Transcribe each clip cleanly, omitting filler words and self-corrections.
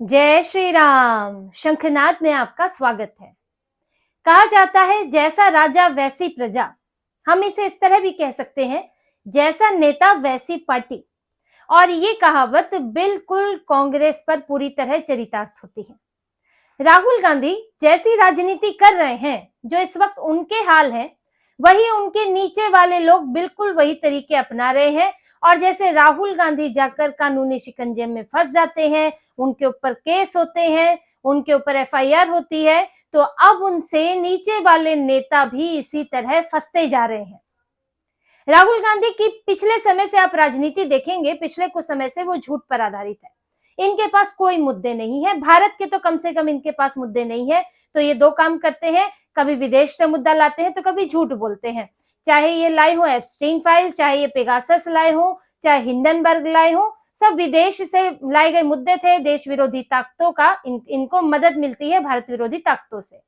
जय श्री राम। शंखनाद में आपका स्वागत है। कहा जाता है जैसा राजा वैसी प्रजा। हम इसे इस तरह भी कह सकते हैं, जैसा नेता वैसी पार्टी। और ये कहावत बिल्कुल कांग्रेस पर पूरी तरह चरितार्थ होती है। राहुल गांधी जैसी राजनीति कर रहे हैं, जो इस वक्त उनके हाल है, वही उनके नीचे वाले लोग बिल्कुल वही तरीके अपना रहे हैं। और जैसे राहुल गांधी जाकर कानूनी शिकंजे में फंस जाते हैं, उनके ऊपर केस होते हैं, उनके ऊपर एफआईआर होती है, तो अब उनसे नीचे वाले नेता भी इसी तरह फंसते जा रहे हैं। राहुल गांधी की पिछले समय से आप राजनीति देखेंगे, पिछले कुछ समय से वो झूठ पर आधारित है। इनके पास कोई मुद्दे नहीं है, भारत के तो कम से कम इनके पास मुद्दे नहीं है। तो ये दो काम करते हैं, कभी विदेश से मुद्दा लाते हैं तो कभी झूठ बोलते हैं। चाहे ये लाए हो एप्स्टीन फाइल्स, चाहे ये पेगासस लाए हो, चाहे हिंडनबर्ग लाए हो, सब विदेश से लाए गए मुद्दे थे। देश विरोधी ताकतों का इनको मदद मिलती है भारत विरोधी ताकतों से।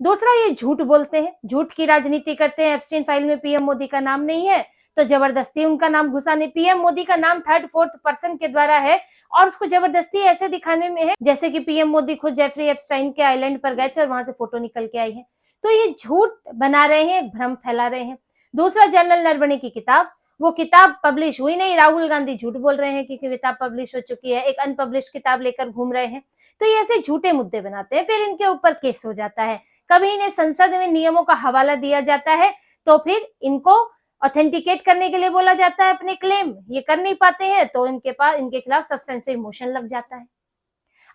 दूसरा, ये झूठ बोलते हैं, झूठ की राजनीति करते हैं। एप्स्टीन फाइल में पीएम मोदी का नाम नहीं है तो जबरदस्ती उनका नाम घुसाने, पीएम मोदी का नाम थर्ड फोर्थ पर्सन के द्वारा है और उसको जबरदस्ती ऐसे दिखाने में है जैसे कि पीएम मोदी खुद जेफरी एप्स्टाइन के आइलैंड पर गए थे और वहां से फोटो निकल के आई है। तो ये झूठ बना रहे हैं, भ्रम फैला रहे हैं। दूसरा, जनरल नरवणे की किताब, वो किताब पब्लिश हुई नहीं, राहुल गांधी झूठ बोल रहे हैं कि किताब पब्लिश हो चुकी है, एक अनपब्लिश किताब लेकर घूम रहे हैं। तो ये ऐसे झूठे मुद्दे बनाते हैं, फिर इनके ऊपर केस हो जाता है। कभी इन्हें संसद में नियमों का हवाला दिया जाता है तो फिर इनको ऑथेंटिकेट करने के लिए बोला जाता है अपने क्लेम, ये कर नहीं पाते हैं तो इनके खिलाफ सब्सटेंटिव मोशन लग जाता है।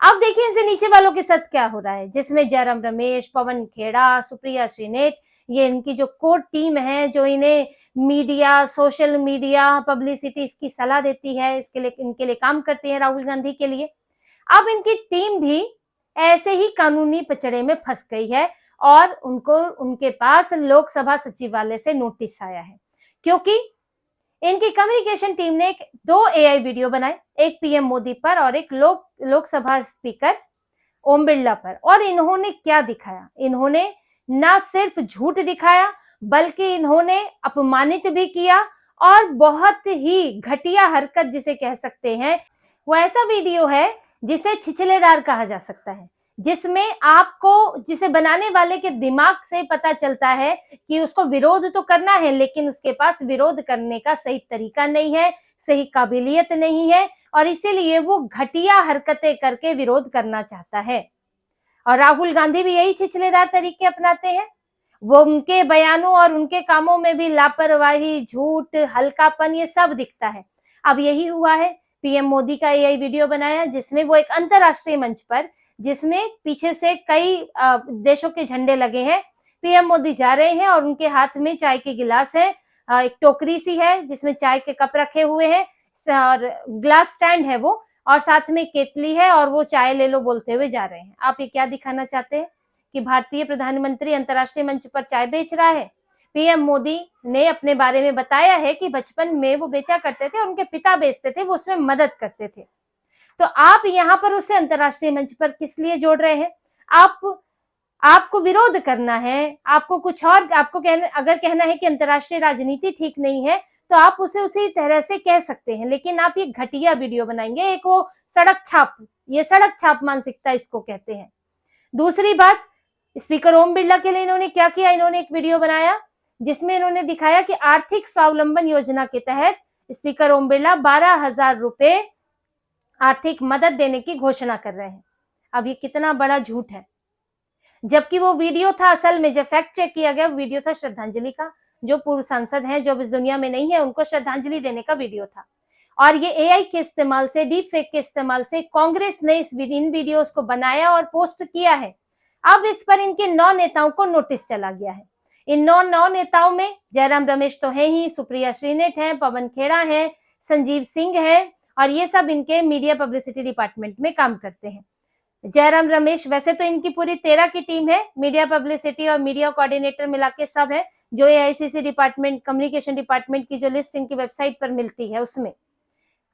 अब देखिए इनसे नीचे वालों के साथ क्या हो रहा है, जिसमें जयराम रमेश, पवन खेड़ा, सुप्रिया श्रीनेट, ये इनकी जो कोर टीम है, जो इन्हें मीडिया, सोशल मीडिया, पब्लिसिटी इसकी सलाह देती है, इनके लिए काम करती है राहुल गांधी के लिए। अब इनकी टीम भी ऐसे ही कानूनी पचड़े में फंस गई है और उनके पास लोकसभा सचिवालय से नोटिस आया है, क्योंकि इनकी कम्युनिकेशन टीम ने दो एआई वीडियो बनाए, एक पीएम मोदी पर और एक लोकसभा स्पीकर ओम बिरला पर। और इन्होंने क्या दिखाया, इन्होंने ना सिर्फ झूठ दिखाया बल्कि इन्होंने अपमानित भी किया और बहुत ही घटिया हरकत जिसे कह सकते हैं, वो ऐसा वीडियो है जिसे छिछलेदार कहा जा सकता है, जिसमें आपको, जिसे बनाने वाले के दिमाग से पता चलता है कि उसको विरोध तो करना है लेकिन उसके पास विरोध करने का सही तरीका नहीं है, सही काबिलियत नहीं है और इसीलिए वो घटिया हरकतें करके विरोध करना चाहता है। और राहुल गांधी भी यही छिछलेदार तरीके अपनाते हैं। वो उनके बयानों और उनके कामों में भी लापरवाही, झूठ, हल्कापन, ये सब दिखता है। अब यही हुआ है, पीएम मोदी का एआई वीडियो बनाया जिसमें वो एक अंतरराष्ट्रीय मंच पर, जिसमें पीछे से कई देशों के झंडे लगे हैं, पीएम मोदी जा रहे हैं और उनके हाथ में चाय के गिलास है, एक टोकरी सी है जिसमें चाय के कप रखे हुए हैं और ग्लास स्टैंड है वो, और साथ में केतली है और वो चाय ले लो बोलते हुए जा रहे हैं। आप ये क्या दिखाना चाहते हैं कि भारतीय प्रधानमंत्री अंतरराष्ट्रीय मंच पर चाय बेच रहा है? पीएम मोदी ने अपने बारे में बताया है कि बचपन में वो बेचा करते थे, उनके पिता बेचते थे, वो उसमें मदद करते थे। तो आप यहाँ पर उसे अंतरराष्ट्रीय मंच पर किस लिए जोड़ रहे हैं? आपको विरोध करना है, आपको कुछ और, आपको अगर कहना है कि अंतरराष्ट्रीय राजनीति ठीक नहीं है तो आप उसे उसी तरह से कह सकते हैं, लेकिन आप ये घटिया वीडियो बनाएंगे, एक वो सड़क छाप, ये सड़क छाप मानसिकता इसको कहते हैं। दूसरी बात, स्पीकर ओम बिरला के लिए इन्होंने क्या किया, इन्होंने एक वीडियो बनाया जिसमें इन्होंने दिखाया कि आर्थिक स्वावलंबन योजना के तहत स्पीकर ओम बिरला 12,000 रुपए आर्थिक मदद देने की घोषणा कर रहे हैं। अब ये कितना बड़ा झूठ है, जबकि वो वीडियो था, असल में जब फैक्ट चेक किया गया, वीडियो था श्रद्धांजलि का, जो पूर्व सांसद हैं जो अब इस दुनिया में नहीं है उनको श्रद्धांजलि देने का वीडियो था। और ये एआई के इस्तेमाल से, डीप फेक के इस्तेमाल से कांग्रेस ने इन वीडियोस को बनाया और पोस्ट किया है। अब इस पर इनके 9 नेताओं को नोटिस चला गया है। इन 9 नेताओं में जयराम रमेश तो है ही, सुप्रिया श्रीनेट है, पवन खेड़ा है, संजीव सिंह है और ये सब इनके मीडिया पब्लिसिटी डिपार्टमेंट में काम करते हैं। जयराम रमेश, वैसे तो इनकी पूरी 13 की टीम है, मीडिया पब्लिसिटी और मीडिया कोऑर्डिनेटर मिला के सब है, जो एआईसीसी डिपार्टमेंट, कम्युनिकेशन डिपार्टमेंट की जो लिस्ट इनकी वेबसाइट पर मिलती है उसमें।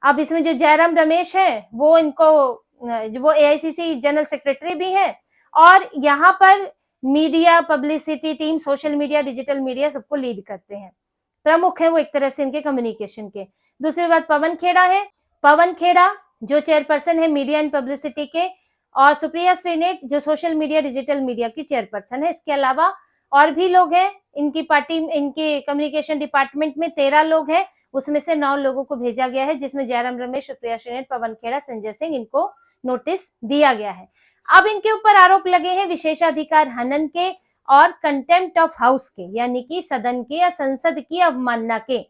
अब इसमें जो जयराम रमेश है वो एआईसीसी जनरल सेक्रेटरी भी है और यहाँ पर media publicity team, social media, digital media सबको लीड करते हैं, प्रमुख है वो एक तरह से इनके कम्युनिकेशन के। दूसरी बात पवन खेड़ा है, पवन खेड़ा जो चेयरपर्सन है मीडिया एंड पब्लिसिटी के, और सुप्रिया श्रीनेट जो सोशल मीडिया डिजिटल मीडिया की चेयरपर्सन है। इसके अलावा और भी लोग हैं इनकी पार्टी, इनके कम्युनिकेशन डिपार्टमेंट में 13 लोग हैं, उसमें से 9 लोगों को भेजा गया है, जिसमें जयराम रमेश, सुप्रिया श्रीनेट, पवन खेड़ा, संजय सिंह, इनको नोटिस दिया गया है। अब इनके ऊपर आरोप लगे हैं विशेषाधिकार हनन के और कंटेम्प्ट ऑफ हाउस के, यानी कि सदन के या संसद की अवमानना के।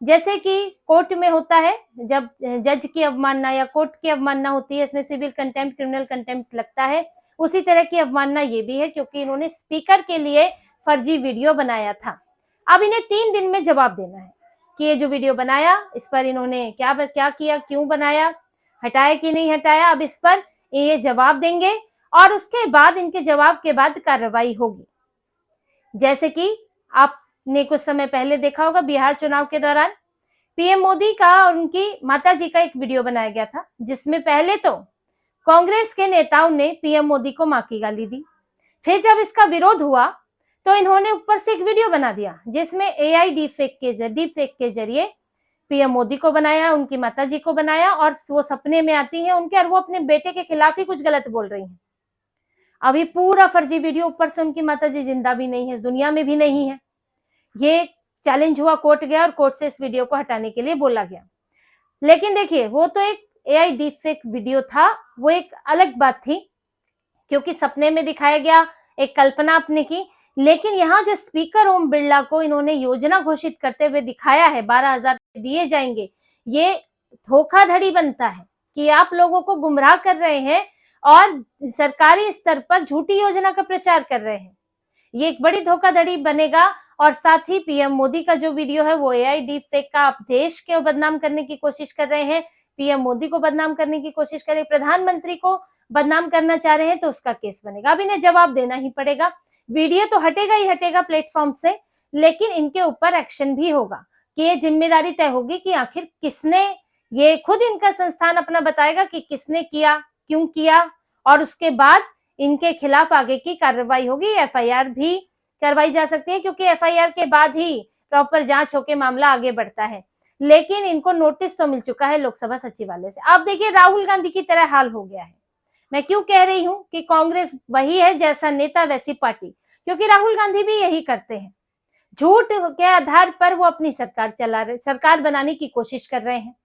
जैसे कि कोर्ट में होता है, जब जज की अवमानना या कोर्ट की अवमानना होती है, इसमें सिविल कंटेम्प्ट, क्रिमिनल कंटेम्प्ट लगता है, उसी तरह की अवमानना ये भी है, क्योंकि इन्होंने स्पीकर के लिए फर्जी वीडियो बनाया था। अब इन्हें 3 दिन में जवाब देना है कि ये जो वीडियो बनाया, इस पर इन्होंने क्या किया, क्यों बनाया, हटाया कि नहीं हटाया। अब इस पर ये जवाब देंगे और उसके बाद, इनके जवाब के बाद कार्रवाई होगी। जैसे कि आपने कुछ समय पहले देखा होगा, बिहार चुनाव के दौरान पीएम मोदी का और उनकी माताजी का एक वीडियो बनाया गया था, जिसमें पहले तो कांग्रेस के नेताओं ने पीएम मोदी को मां की गाली दी। फिर जब इसका विरोध हुआ तो इन्होंने ऊपर से एक वीडियो बना दिया जिसमें एआई डीफेक के जरिए पीएम मोदी को बनाया, उनकी माताजी को बनाया, और वो सपने में आती है उनके और वो अपने बेटे के खिलाफ ही कुछ गलत बोल रही हैं। अभी पूरा फर्जी वीडियो, ऊपर से उनकी माताजी जिंदा भी नहीं है, इस दुनिया में भी नहीं है। ये चैलेंज हुआ, कोर्ट गया और कोर्ट से इस वीडियो को हटाने के लिए बोला गया। लेकिन देखिए, वो तो एक एआई डीफेक वीडियो था, वो एक अलग बात थी, क्योंकि सपने में दिखाया गया, एक कल्पना अपने की। लेकिन यहाँ जो स्पीकर ओम बिरला को इन्होंने योजना घोषित करते हुए दिखाया है 12,000 दिए जाएंगे, ये धोखाधड़ी बनता है कि आप लोगों को गुमराह कर रहे हैं और सरकारी स्तर पर झूठी योजना का प्रचार कर रहे हैं। ये एक बड़ी धोखाधड़ी बनेगा। और साथ ही पीएम मोदी का जो वीडियो है वो एआई डीफेक का, आप देश को बदनाम करने की कोशिश कर रहे हैं, पीएम मोदी को बदनाम करने की कोशिश कर रहे हैं, प्रधानमंत्री को बदनाम करना चाह रहे हैं, तो उसका केस बनेगा। अब इन्हें जवाब देना ही पड़ेगा। वीडियो तो हटेगा ही हटेगा प्लेटफॉर्म से, लेकिन इनके ऊपर एक्शन भी होगा कि ये जिम्मेदारी तय होगी कि आखिर किसने, ये खुद इनका संस्थान अपना बताएगा कि किसने किया, क्यों किया, और उसके बाद इनके खिलाफ आगे की कार्रवाई होगी। एफआईआर भी करवाई जा सकती है, क्योंकि एफआईआर के बाद ही प्रॉपर जांच होकर मामला आगे बढ़ता है। लेकिन इनको नोटिस तो मिल चुका है लोकसभा सचिवालय से। अब देखिए, राहुल गांधी की तरह हाल हो गया है। मैं क्यों कह रही हूं कि कांग्रेस वही है, जैसा नेता वैसी पार्टी, क्योंकि राहुल गांधी भी यही करते हैं। झूठ के आधार पर वो अपनी सरकार बनाने की कोशिश कर रहे हैं।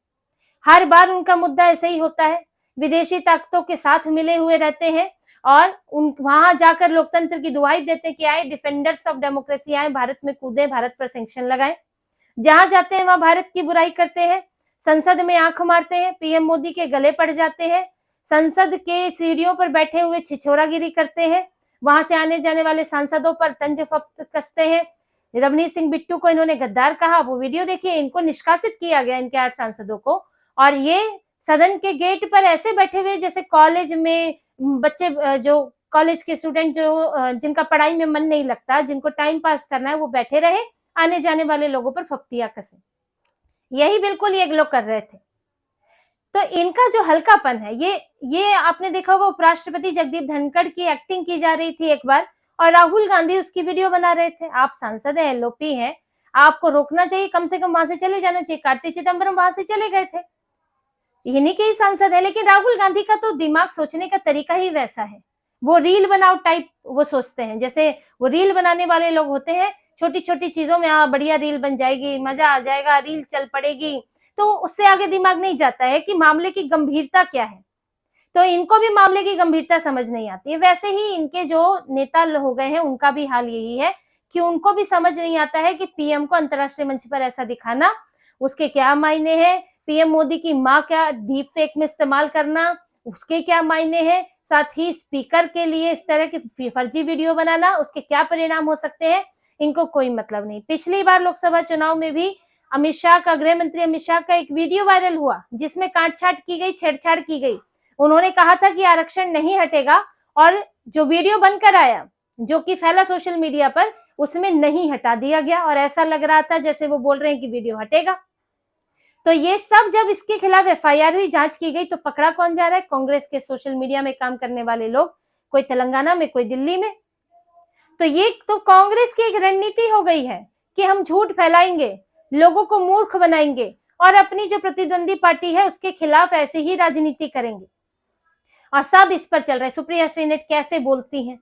हर बार उनका मुद्दा ऐसे ही होता है, विदेशी ताकतों के साथ मिले हुए रहते हैं और वहां जाकर लोकतंत्र की दुहाई देते कि आए डिफेंडर्स ऑफ डेमोक्रेसी, आए भारत में कूदे, भारत पर सैंक्शन लगाएं। जहां जाते हैं वहां भारत की बुराई करते हैं, संसद में आंख मारते हैं, पीएम मोदी के गले पड़ जाते हैं, संसद के सीढ़ियों पर बैठे हुए छिछोरागिरी करते हैं, वहां से आने जाने वाले सांसदों पर तंज कसते हैं। रवनीत सिंह बिट्टू को इन्होंने गद्दार कहा, वो वीडियो देखिए, इनको निष्कासित किया गया, इनके 8 सांसदों को, और ये सदन के गेट पर ऐसे बैठे हुए जैसे कॉलेज में बच्चे, जो कॉलेज के स्टूडेंट जो जिनका पढ़ाई में मन नहीं लगता, जिनको टाइम पास करना है, वो बैठे रहे, आने जाने वाले लोगों पर फप्तियां कसे। यही बिल्कुल ये लोग कर रहे थे। तो इनका जो हल्कापन है, ये आपने देखा होगा, उपराष्ट्रपति जगदीप धनखड़ की एक्टिंग की जा रही थी एक बार, और राहुल गांधी उसकी वीडियो बना रहे थे। आप सांसद हैं, एलओपी हैं, आपको रोकना चाहिए, कम से कम वहां से चले जाना चाहिए। कार्ति चिदम्बरम वहां से चले गए थे, इन्हीं के ही सांसद है। लेकिन राहुल गांधी का तो दिमाग, सोचने का तरीका ही वैसा है, वो रील बनाओ टाइप वो सोचते हैं। जैसे वो रील बनाने वाले लोग होते हैं, छोटी छोटी चीजों में बढ़िया रील बन जाएगी, मजा आ जाएगा, रील चल पड़ेगी, तो उससे आगे दिमाग नहीं जाता है कि मामले की गंभीरता क्या है। तो इनको भी मामले की गंभीरता समझ नहीं आती है। वैसे ही इनके जो नेता हो गए हैं, उनका भी हाल यही है कि उनको भी समझ नहीं आता है कि पीएम को अंतर्राष्ट्रीय मंच पर ऐसा दिखाना, उसके क्या मायने हैं, पीएम मोदी की मां क्या डीप फेक में इस्तेमाल करना, उसके क्या मायने हैं, साथ ही स्पीकर के लिए इस तरह की फर्जी वीडियो बनाना, उसके क्या परिणाम हो सकते हैं, इनको कोई मतलब नहीं। पिछली बार लोकसभा चुनाव में भी अमित शाह का, गृह मंत्री अमित शाह का एक वीडियो वायरल हुआ जिसमें काटछाट की गई, छेड़छाड़ की गई। उन्होंने कहा था कि आरक्षण नहीं हटेगा, और जो वीडियो बनकर आया, जो कि फैला सोशल मीडिया पर, उसमें नहीं हटा दिया गया, और ऐसा लग रहा था जैसे वो बोल रहे हैं कि वीडियो हटेगा। तो ये सब जब इसके खिलाफ एफआईआर हुई, जांच की गई, तो पकड़ा कौन जा रहा है? कांग्रेस के सोशल मीडिया में काम करने वाले लोग, कोई तेलंगाना में, कोई दिल्ली में। तो ये तो कांग्रेस की एक रणनीति हो गई है कि हम झूठ फैलाएंगे, लोगों को मूर्ख बनाएंगे और अपनी जो प्रतिद्वंदी पार्टी है उसके खिलाफ ऐसे ही राजनीति करेंगे। और सब इस पर चल रहा है। सुप्रिया श्रीनेट कैसे बोलती हैं,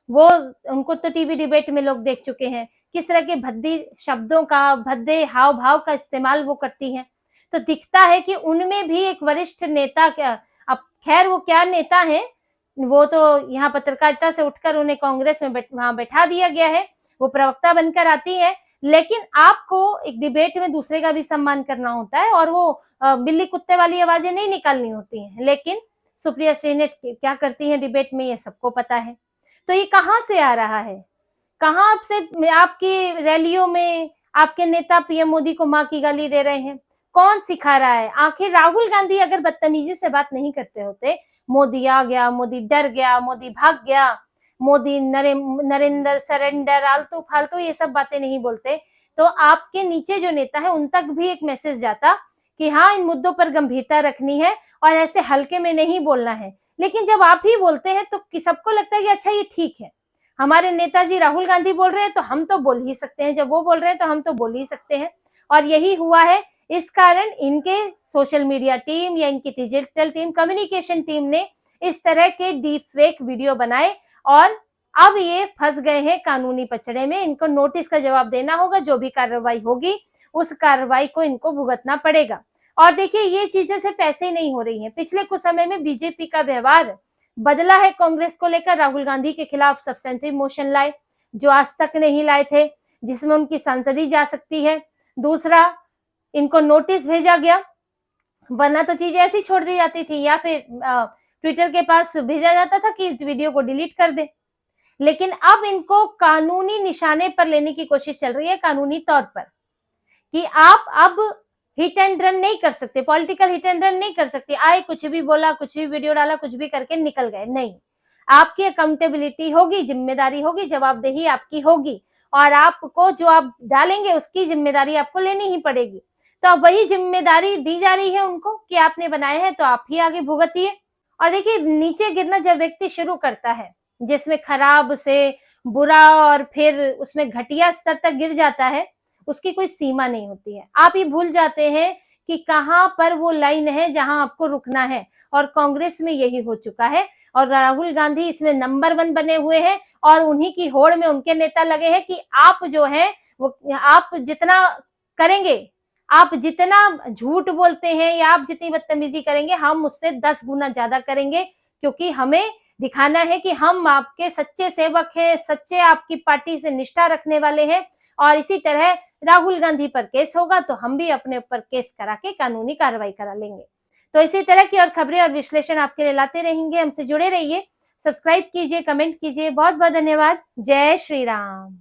वो उनको तो टीवी डिबेट में लोग देख चुके हैं, किस तरह के भद्दी शब्दों का, भद्दे हाव भाव का इस्तेमाल वो करती हैं। तो दिखता है कि उनमें भी एक वरिष्ठ नेता, अब खैर वो क्या नेता है, वो तो यहाँ पत्रकारिता से उठकर उन्हें कांग्रेस में वहां बैठा दिया गया है, वो प्रवक्ता बनकर आती है। लेकिन आपको एक डिबेट में दूसरे का भी सम्मान करना होता है और वो बिल्ली कुत्ते वाली आवाजें नहीं निकालनी होती हैं। लेकिन सुप्रिया श्रीनेट क्या करती हैं डिबेट में, ये सबको पता है। तो ये कहाँ से आ रहा है, कहाँ से आपकी रैलियों में आपके नेता पीएम मोदी को माँ की गाली दे रहे हैं, कौन सिखा रहा है? आखिर राहुल गांधी अगर बदतमीजी से बात नहीं करते होते, मोदी आ गया, मोदी डर गया, मोदी भाग गया, मोदी नरेंद्र सरेंडर, आलतू फालतू ये सब बातें नहीं बोलते, तो आपके नीचे जो नेता है उन तक भी एक मैसेज जाता कि हाँ, इन मुद्दों पर गंभीरता रखनी है और ऐसे हल्के में नहीं बोलना है। लेकिन जब आप ही बोलते हैं तो सबको लगता है कि अच्छा ये ठीक है, हमारे नेताजी राहुल गांधी बोल रहे हैं तो हम तो बोल ही सकते हैं, जब वो बोल रहे हैं तो हम तो बोल ही सकते हैं। और यही हुआ है। इस कारण इनके सोशल मीडिया टीम या इनकी डिजिटल टीम, कम्युनिकेशन टीम ने इस तरह के डीप फेक वीडियो बनाए और अब ये फंस गए हैं कानूनी पचड़े में। इनको नोटिस का जवाब देना होगा, जो भी कार्रवाई होगी उस कार्रवाई को इनको भुगतना पड़ेगा। और देखिए, ये चीजें सिर्फ ऐसे ही नहीं हो रही हैं। पिछले कुछ समय में बीजेपी का व्यवहार बदला है कांग्रेस को लेकर। राहुल गांधी के खिलाफ सब्सटेंटिव मोशन लाए, जो आज तक नहीं लाए थे, जिसमें उनकी सांसदी जा सकती है। दूसरा, इनको नोटिस भेजा गया, वरना तो चीजें ऐसी छोड़ दी जाती थी या फिर ट्विटर के पास भेजा जाता था कि इस वीडियो को डिलीट कर दे। लेकिन अब इनको कानूनी निशाने पर लेने की कोशिश चल रही है, कानूनी तौर पर, कि आप अब हिट एंड रन नहीं कर सकते, पॉलिटिकल हिट एंड रन नहीं कर सकते। आए, कुछ भी बोला, कुछ भी वीडियो डाला, कुछ भी करके निकल गए, नहीं। आपकी अकाउंटेबिलिटी होगी, जिम्मेदारी होगी, जवाबदेही आपकी होगी और आपको जो आप डालेंगे उसकी जिम्मेदारी आपको लेनी ही पड़ेगी। तो अब वही जिम्मेदारी दी जा रही है उनको कि आपने बनाए हैं तो आप ही आगे भुगतिए। और देखिए, नीचे गिरना जब व्यक्ति शुरू करता है, जिसमें खराब से बुरा और फिर उसमें घटिया स्तर तक गिर जाता है, उसकी कोई सीमा नहीं होती है। आप ये भूल जाते हैं कि कहाँ पर वो लाइन है जहां आपको रुकना है, और कांग्रेस में यही हो चुका है। और राहुल गांधी इसमें नंबर 1 बने हुए हैं और उन्हीं की होड़ में उनके नेता लगे हैं कि आप जो है वो, आप जितना करेंगे, आप जितना झूठ बोलते हैं या आप जितनी बदतमीजी करेंगे, हम उससे 10 गुना ज्यादा करेंगे, क्योंकि हमें दिखाना है कि हम आपके सच्चे सेवक हैं, सच्चे आपकी पार्टी से निष्ठा रखने वाले हैं। और इसी तरह राहुल गांधी पर केस होगा तो हम भी अपने ऊपर केस करा के कानूनी कार्रवाई करा लेंगे। तो इसी तरह की और खबरें और विश्लेषण आपके लिए लाते रहेंगे। हमसे जुड़े रहिए, सब्सक्राइब कीजिए, कमेंट कीजिए। बहुत बहुत धन्यवाद। जय श्री राम।